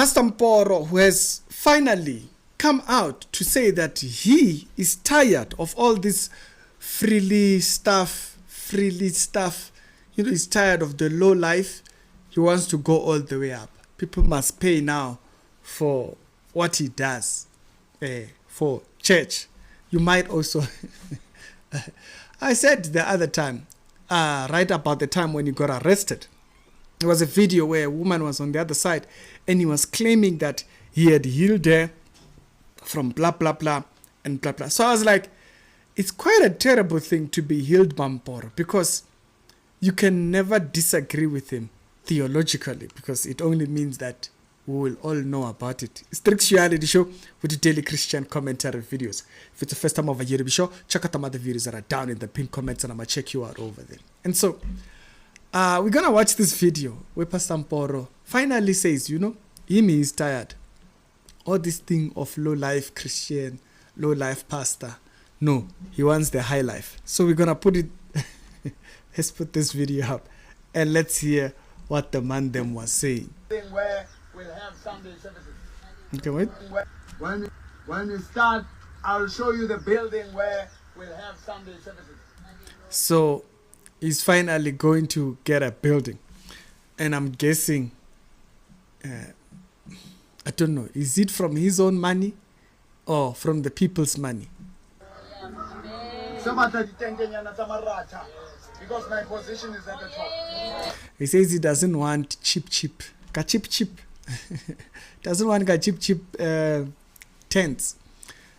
Pastor Mboro, who has finally come out to say that he is tired of all this freely stuff. You know, he's tired of the low life. He wants to go all the way up. People must pay now for what he does for church. You might also... I said the other time, right about the time when he got arrested, there was a video where a woman was on the other side and he was claiming that he had healed her from blah, blah, blah, and blah, blah. So I was like, it's quite a terrible thing to be healed by Mboro, because you can never disagree with him theologically, because it only means that we will all know about it. It's Tricks Reality Show with the daily Christian commentary videos. If it's the first time over here, be sure check out some other videos that are down in the pinned comments, and I'm going to check you out over there. And so, we're going to watch this video where Pastor Mboro finally says, you know, him is tired. All this thing of low life Christian, low life pastor. No, he wants the high life. So we're going to put it, let's put this video up and let's hear what the man them was saying. Where we'll have Sunday services. Okay, wait. When we start, I'll show you the building where we'll have Sunday services. So he's finally going to get a building, and I'm guessing, I don't know, is it from his own money or from the people's money? Because my position is at the top. He says he doesn't want cheap. Doesn't want cheap tents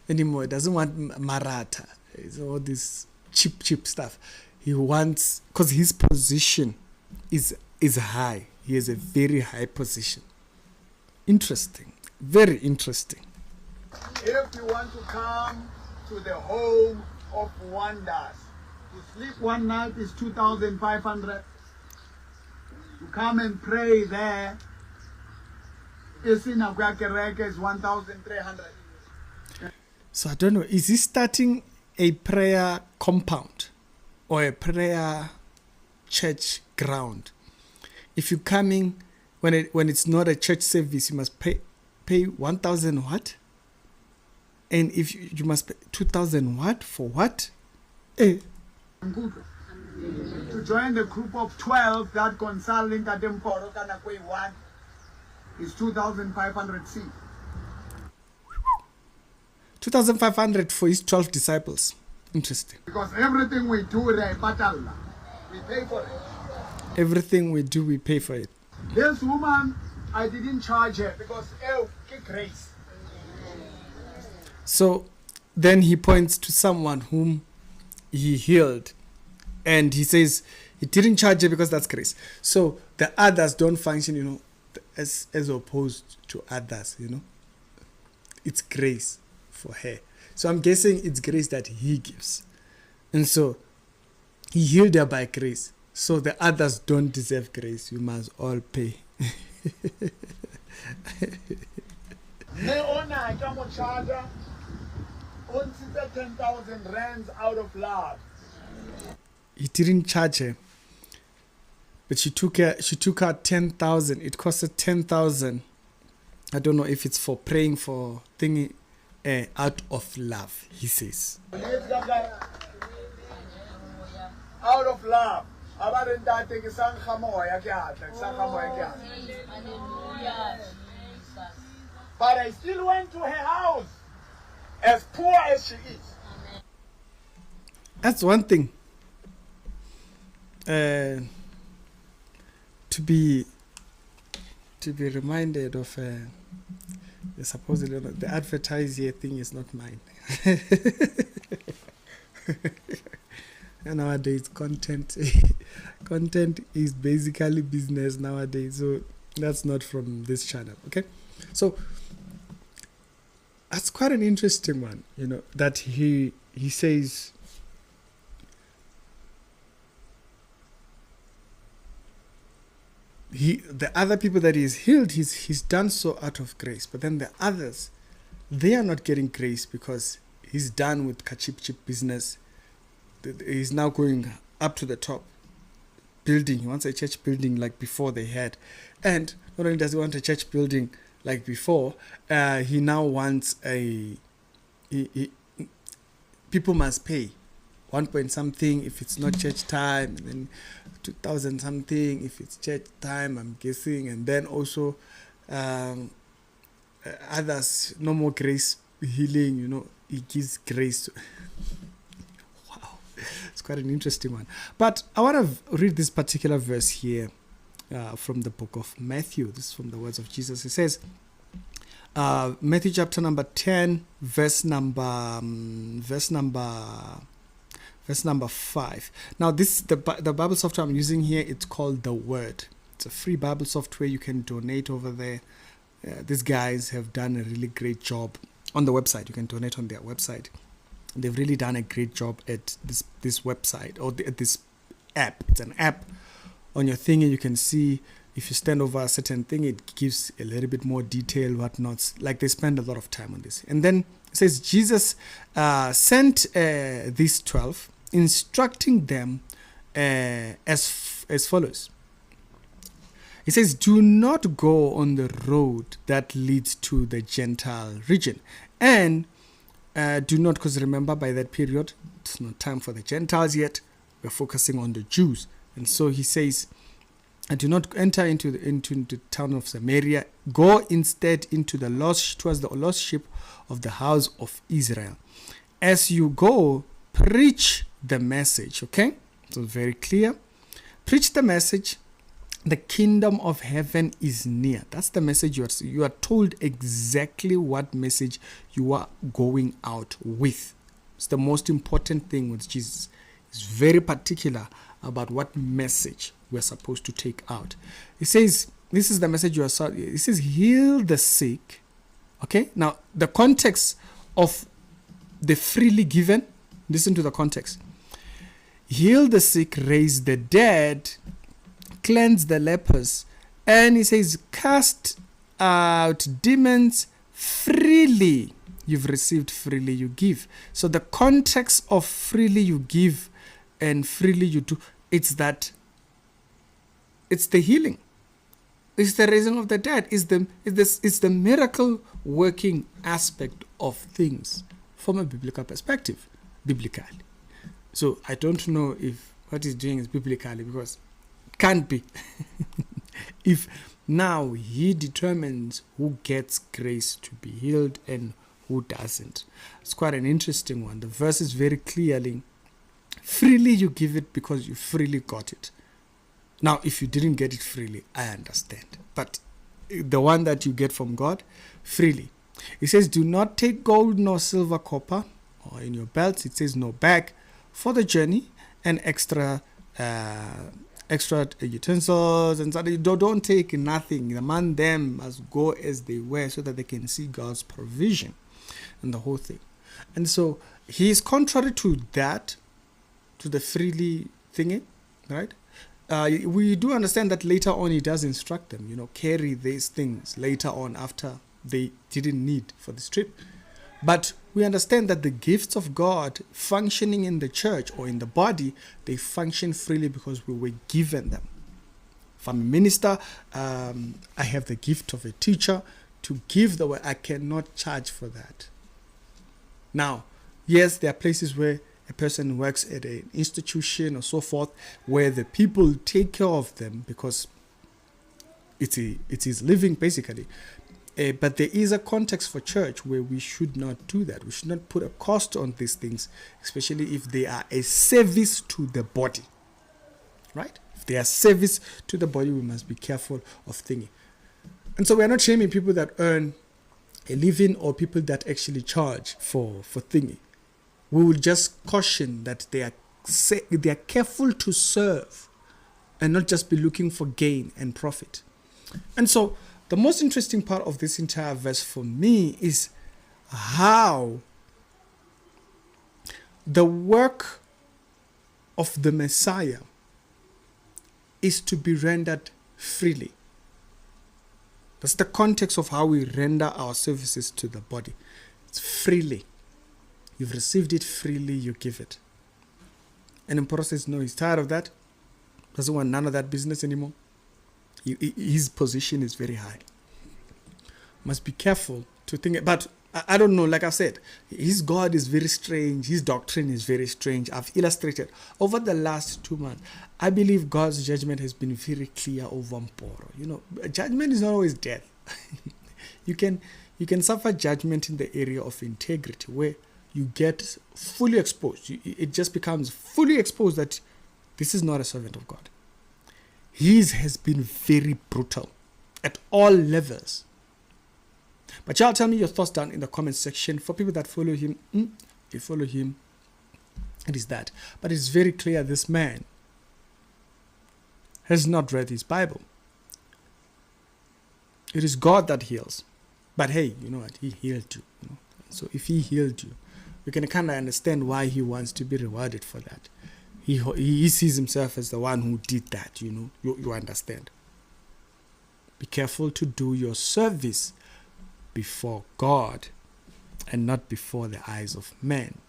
anymore. Doesn't want maratha. It's all this cheap stuff. He wants, because his position is high. He has a very high position. Interesting. Very interesting. If you want to come to the home of wonders, to sleep one night is 2,500. To come and pray there, is 1,300. So I don't know, is he starting a prayer compound or a prayer church ground? If you're coming when it's not a church service, you must pay 1,000 what? And if you must pay 2,000 what? For what? To join the group of 12 that consulting at Mboro one is 2,500 C. 2,500 for his 12 disciples. Interesting. Because everything we do, we pay for it. Everything we do, we pay for it. This woman, I didn't charge her because grace. So then he points to someone whom he healed, and he says he didn't charge her because that's grace. So the others don't function, you know, as opposed to others, you know. It's grace for her. So I'm guessing it's grace that he gives. And so he healed her by grace. So the others don't deserve grace. You must all pay. Leona, come charger. 10,000 rands out of love. He didn't charge her, but she took out 10,000. It costed 10,000. I don't know if it's for praying for thingy out of love, he says. Out of love. But I still went to her house, as poor as she is. That's one thing. To be reminded of supposedly the advertiser thing is not mine. And nowadays content is basically business nowadays, so that's not from this channel. Okay, so that's quite an interesting one, you know, that he says the other people that he's healed, he's done so out of grace, but then the others, they are not getting grace because he's done with kachip business. He's now going up to the top building. He wants a church building like before they had, and not only does he want a church building like before. He now wants people must pay 1 point something if it's not church time, and then 2,000 something if it's church time, I'm guessing, and then also others, no more grace healing, he gives grace. Wow, it's quite an interesting one. But I want to read this particular verse here from the book of Matthew. This is from the words of Jesus. It says, Matthew chapter number 10, verse number 5. Now, this the Bible software I'm using here. It's called The Word. It's a free Bible software. You can donate over there. These guys have done a really great job on the website. You can donate on their website. They've really done a great job at this website, or at this app. It's an app on your thing, and you can see if you stand over a certain thing, it gives a little bit more detail, whatnot. Like, they spend a lot of time on this. And then it says Jesus sent these 12, instructing them as follows. It says, do not go on the road that leads to the Gentile region. And do not, because remember, by that period, it's not time for the Gentiles yet. We're focusing on the Jews. And so he says, do not enter into the town of Samaria. Go instead towards the lost sheep of the house of Israel. As you go, preach the message. Okay? So very clear. Preach the message. The kingdom of heaven is near. That's the message you are told exactly what message you are going out with. It's the most important thing with Jesus. He's very particular about what message we're supposed to take out. It says, this is the message it says, heal the sick. Okay? Now, the context of the freely given, listen to the context. Heal the sick, raise the dead, cleanse the lepers, and he says, cast out demons freely. You've received, freely you give. So the context of freely you give and freely you do, it's the healing. It's the raising of the dead. It's the miracle working aspect of things from a biblical perspective, biblically. So I don't know if what he's doing is biblically, because it can't be. If now he determines who gets grace to be healed and who doesn't. It's quite an interesting one. The verse is very clearly, freely you give it because you freely got it. Now, if you didn't get it freely, I understand. But the one that you get from God, freely. It says, do not take gold nor silver, copper, or in your belts. It says no bag for the journey, and extra utensils, and so don't take nothing. The man them must go as they were, so that they can see God's provision and the whole thing. And so he is contrary to that, to the freely thingy, right? We do understand that later on he does instruct them, carry these things later on after they didn't need for this trip. But we understand that the gifts of God functioning in the church or in the body, they function freely because we were given them. If I'm a minister, I have the gift of a teacher to give the word. I cannot charge for that. Now, yes, there are places where a person works at an institution or so forth, where the people take care of them because it is living basically. But there is a context for church where we should not do that. We should not put a cost on these things, especially if they are a service to the body. Right? If they are service to the body, we must be careful of thinking. And so we are not shaming people that earn a living or people that actually charge for thingy. We will just caution that they are careful to serve and not just be looking for gain and profit. And so the most interesting part of this entire verse for me is how the work of the Messiah is to be rendered freely. That's the context of how we render our services to the body. It's freely. You've received it freely, you give it. And Mboro says, no, he's tired of that. Doesn't want none of that business anymore. His position is very high. must be careful to think. But I don't know, like I said, his God is very strange. His doctrine is very strange. I've illustrated over the last 2 months. I believe God's judgment has been very clear over Mboro. Judgment is not always death. You can suffer judgment in the area of integrity, where you get fully exposed. It just becomes fully exposed that this is not a servant of God. His has been very brutal at all levels. But y'all tell me your thoughts down in the comment section. For people that follow him, you follow him, it is that. But it's very clear this man has not read his Bible. It is God that heals. But hey, you know what? He healed you. So if he healed you, you can kind of understand why he wants to be rewarded for that. He sees himself as the one who did that, you understand. Be careful to do your service before God and not before the eyes of men.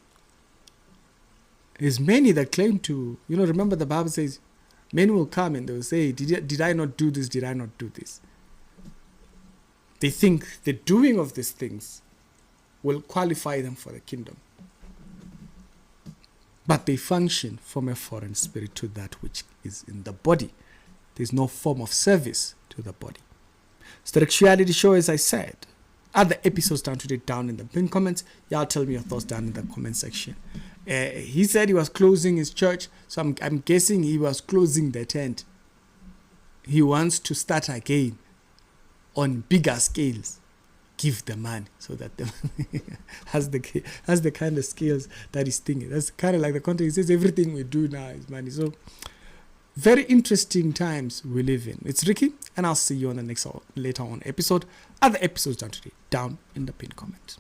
There's many that claim to, remember the Bible says, men will come and they'll say, did I not do this? Did I not do this? They think the doing of these things will qualify them for the kingdom. But they function from a foreign spirit to that which is in the body. There's no form of service to the body. So the actuality show, as I said, other episodes down today down in the pinned comments. Y'all tell me your thoughts down in the comment section. He said he was closing his church, so I'm guessing he was closing the tent. He wants to start again on bigger scales. Give the money so that the has the kind of skills that he's thinking. That's kind of like the context. He says everything we do now is money. So very interesting times we live in. It's Ricky, and I'll see you on the next later on episode. Other episodes down today, down in the pinned comment.